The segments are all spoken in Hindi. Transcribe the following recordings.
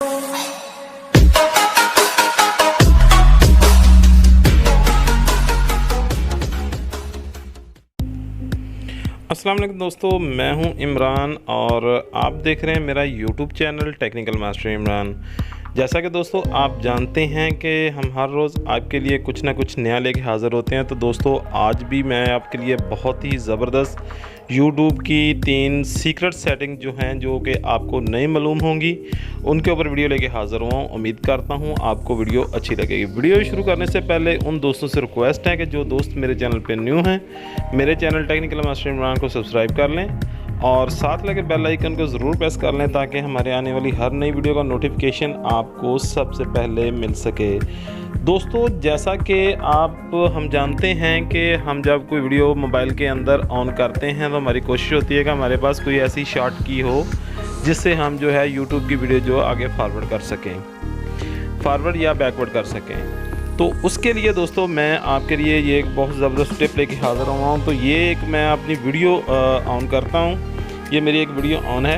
अस्सलाम वालेकुम दोस्तों, मैं हूं इमरान और आप देख रहे हैं मेरा YouTube channel technical master Imran. जैसा कि दोस्तों आप जानते हैं कि हम हर रोज़ आपके लिए कुछ ना कुछ नया लेके हाज़िर होते हैं। तो दोस्तों आज भी मैं आपके लिए बहुत ही ज़बरदस्त यूट्यूब की 3 सीक्रेट सेटिंग जो हैं, जो कि आपको नहीं मालूम होंगी, उनके ऊपर वीडियो लेके हाज़िर हुआ हूँ। उम्मीद करता हूँ आपको वीडियो अच्छी लगेगी। वीडियो शुरू करने से पहले उन दोस्तों से रिक्वेस्ट है कि जो दोस्त मेरे चैनल पर न्यू हैं, मेरे चैनल टेक्निकल मास्टर इमरान को सब्सक्राइब कर लें और साथ लगे बेल आइकन को ज़रूर प्रेस कर लें ताकि हमारे आने वाली हर नई वीडियो का नोटिफिकेशन आपको सबसे पहले मिल सके। दोस्तों जैसा कि हम जानते हैं कि हम जब कोई वीडियो मोबाइल के अंदर ऑन करते हैं तो हमारी कोशिश होती है कि हमारे पास कोई ऐसी शॉर्ट की हो जिससे हम जो है यूट्यूब की वीडियो जो आगे फॉरवर्ड कर सकें, फॉरवर्ड या बैकवर्ड कर सकें। तो उसके लिए दोस्तों मैं आपके लिए ये एक बहुत ज़बरदस्त टिप लेके हाज़िर हुआ हूँ। तो ये एक मैं अपनी वीडियो ऑन करता हूँ, ये मेरी एक वीडियो ऑन है,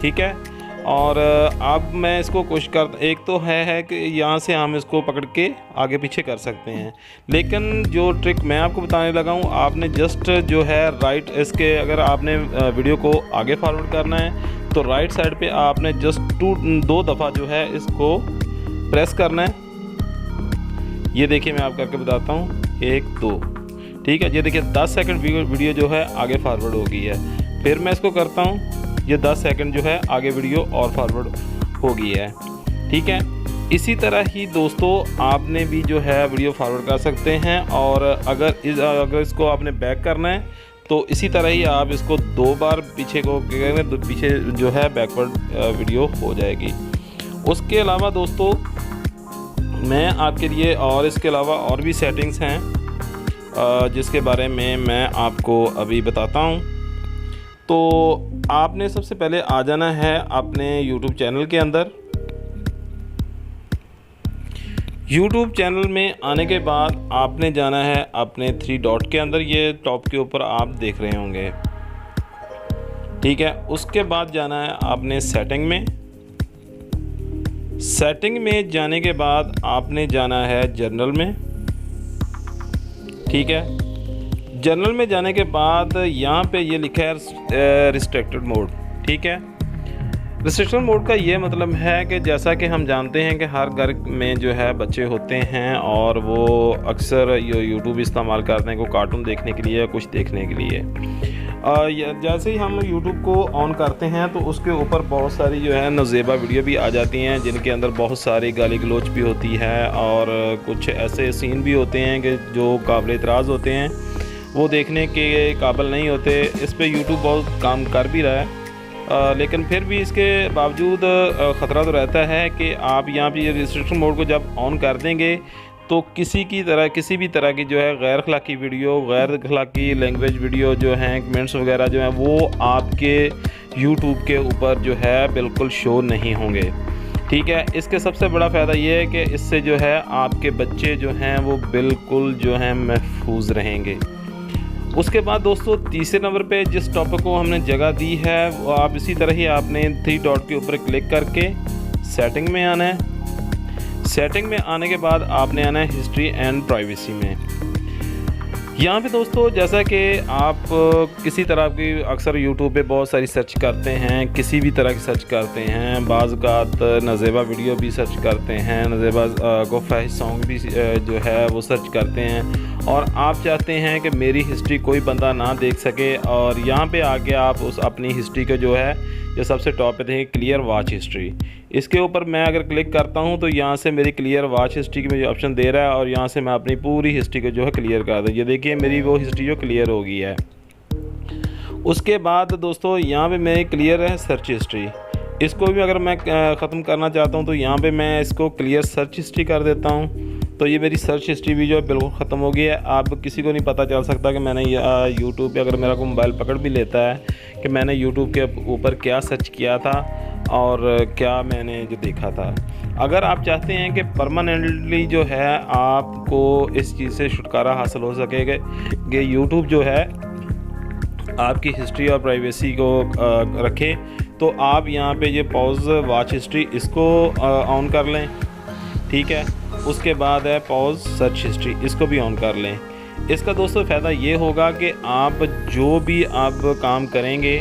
ठीक है। और अब मैं इसको कोशिश कर, एक तो है कि यहाँ से हम इसको पकड़ के आगे पीछे कर सकते हैं, लेकिन जो ट्रिक मैं आपको बताने लगा हूँ, आपने जस्ट जो है राइट इसके, अगर आपने वीडियो को आगे फॉरवर्ड करना है तो राइट साइड पे आपने जस्ट 2 दफ़ा जो है इसको प्रेस करना है। ये देखिए मैं आप करके बताता हूँ, 1 2, ठीक है। ये देखिए 10 सेकंड वीडियो जो है आगे फॉरवर्ड हो गई है। फिर मैं इसको करता हूँ, ये 10 सेकंड जो है आगे वीडियो और फॉरवर्ड हो गई है, ठीक है। इसी तरह ही दोस्तों आपने भी जो है वीडियो फॉरवर्ड कर सकते हैं और अगर इसको आपने बैक करना है तो इसी तरह ही आप इसको 2 बार पीछे को करेंगे तो पीछे जो है बैकवर्ड वीडियो हो जाएगी। उसके अलावा दोस्तों मैं आपके लिए और इसके अलावा और भी सेटिंग्स हैं जिसके बारे में मैं आपको अभी बताता हूं। तो आपने सबसे पहले आ जाना है अपने YouTube चैनल के अंदर। YouTube चैनल में आने के बाद आपने जाना है अपने 3 डॉट के अंदर, ये टॉप के ऊपर आप देख रहे होंगे, ठीक है। उसके बाद जाना है आपने सेटिंग में। सेटिंग में जाने के बाद आपने जाना है जनरल में, ठीक है। जनरल में जाने के बाद यहाँ पे ये लिखा है रिस्ट्रिक्टेड मोड, ठीक है। रिस्ट्रिक्शन मोड का ये मतलब है कि जैसा कि हम जानते हैं कि हर घर में जो है बच्चे होते हैं और वो अक्सर यूट्यूब इस्तेमाल करते हैं को कार्टून देखने के लिए या कुछ देखने के लिए। जैसे ही हम YouTube को ऑन करते हैं तो उसके ऊपर बहुत सारी जो है नज़ेबा वीडियो भी आ जाती हैं जिनके अंदर बहुत सारी गाली गलोच भी होती है और कुछ ऐसे सीन भी होते हैं कि जो काबिल एतराज़ होते हैं, वो देखने के काबिल नहीं होते। इस पे YouTube बहुत काम कर भी रहा है, लेकिन फिर भी इसके बावजूद ख़तरा तो रहता है कि आप यहाँ पे रिस्ट्रिक्शन मोड को जब ऑन कर देंगे तो किसी भी तरह की जो है गैर अखलाकी वीडियो, गैर अखलाकी लैंग्वेज वीडियो जो हैं, कमेंट्स वगैरह जो हैं, वो आपके YouTube के ऊपर जो है बिल्कुल शो नहीं होंगे, ठीक है। इसके सबसे बड़ा फ़ायदा ये है कि इससे जो है आपके बच्चे जो हैं वो बिल्कुल जो हैं महफूज रहेंगे। उसके बाद दोस्तों तीसरे नंबर पे जिस टॉपिक को हमने जगह दी है वो आप इसी तरह ही आपने 3 डॉट के ऊपर क्लिक करके सेटिंग में आना है। सेटिंग में आने के बाद आपने आना है हिस्ट्री एंड प्राइवेसी में। यहाँ पे दोस्तों जैसा कि आप किसी तरह की अक्सर यूट्यूब पे बहुत सारी सर्च करते हैं, किसी भी तरह की सर्च करते हैं, बाज़ औक़ात नज़ेबा वीडियो भी सर्च करते हैं, नज़ेबा को फैश सॉन्ग भी जो है वो सर्च करते हैं और आप चाहते हैं कि मेरी हिस्ट्री कोई बंदा ना देख सके। और यहाँ पे आके आप उस अपनी हिस्ट्री को जो है, जो सबसे टॉप पे थे क्लियर वॉच हिस्ट्री, इसके ऊपर मैं अगर क्लिक करता हूं तो यहाँ से मेरी क्लियर वॉच हिस्ट्री की मुझे ऑप्शन दे रहा है और यहाँ से मैं अपनी पूरी हिस्ट्री को जो है क्लियर कर दूँ। ये देखिए मेरी वो हिस्ट्री जो क्लियर हो गई है। उसके बाद दोस्तों यहाँ पे मेरी क्लियर है सर्च हिस्ट्री, इसको भी अगर मैं ख़त्म करना चाहता हूँ तो यहाँ पे मैं इसको क्लियर सर्च हिस्ट्री कर देता हूँ। तो ये मेरी सर्च हिस्ट्री भी जो है बिल्कुल ख़त्म हो गई है। आप किसी को नहीं पता चल सकता कि मैंने यूट्यूब पे, अगर मेरा को मोबाइल पकड़ भी लेता है, कि मैंने यूट्यूब के ऊपर क्या सर्च किया था और क्या मैंने जो देखा था। अगर आप चाहते हैं कि परमानेंटली जो है आपको इस चीज़ से छुटकारा हासिल हो सकेगा कि यूट्यूब जो है आपकी हिस्ट्री और प्राइवेसी को रखे, तो आप यहाँ पे ये पॉज वॉच हिस्ट्री इसको ऑन कर लें, ठीक है। उसके बाद है पॉज सर्च हिस्ट्री, इसको भी ऑन कर लें। इसका दोस्तों फ़ायदा ये होगा कि आप जो भी आप काम करेंगे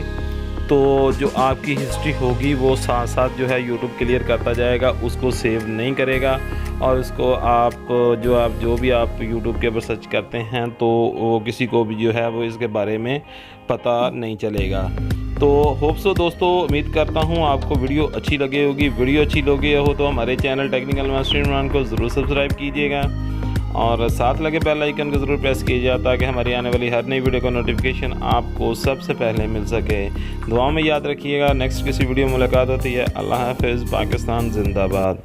तो जो आपकी हिस्ट्री होगी वो साथ साथ जो है यूट्यूब क्लियर करता जाएगा, उसको सेव नहीं करेगा। और उसको आप जो भी आप यूट्यूब के ऊपर सर्च करते हैं तो वो किसी को भी जो है वो इसके बारे में पता नहीं चलेगा। तो होप सो दोस्तों, उम्मीद करता हूँ आपको वीडियो अच्छी लगी होगी। वीडियो अच्छी लगी हो तो हमारे चैनल टेक्निकल मास्टर इमरान को ज़रूर सब्सक्राइब कीजिएगा और साथ लगे बेल आइकन को ज़रूर प्रेस कीजिए ताकि हमारी आने वाली हर नई वीडियो का नोटिफिकेशन आपको सबसे पहले मिल सके। दुआओं में याद रखिएगा। नेक्स्ट किसी वीडियो में मुलाकात होती है। अल्लाह हाफ़िज़। पाकिस्तान जिंदाबाद।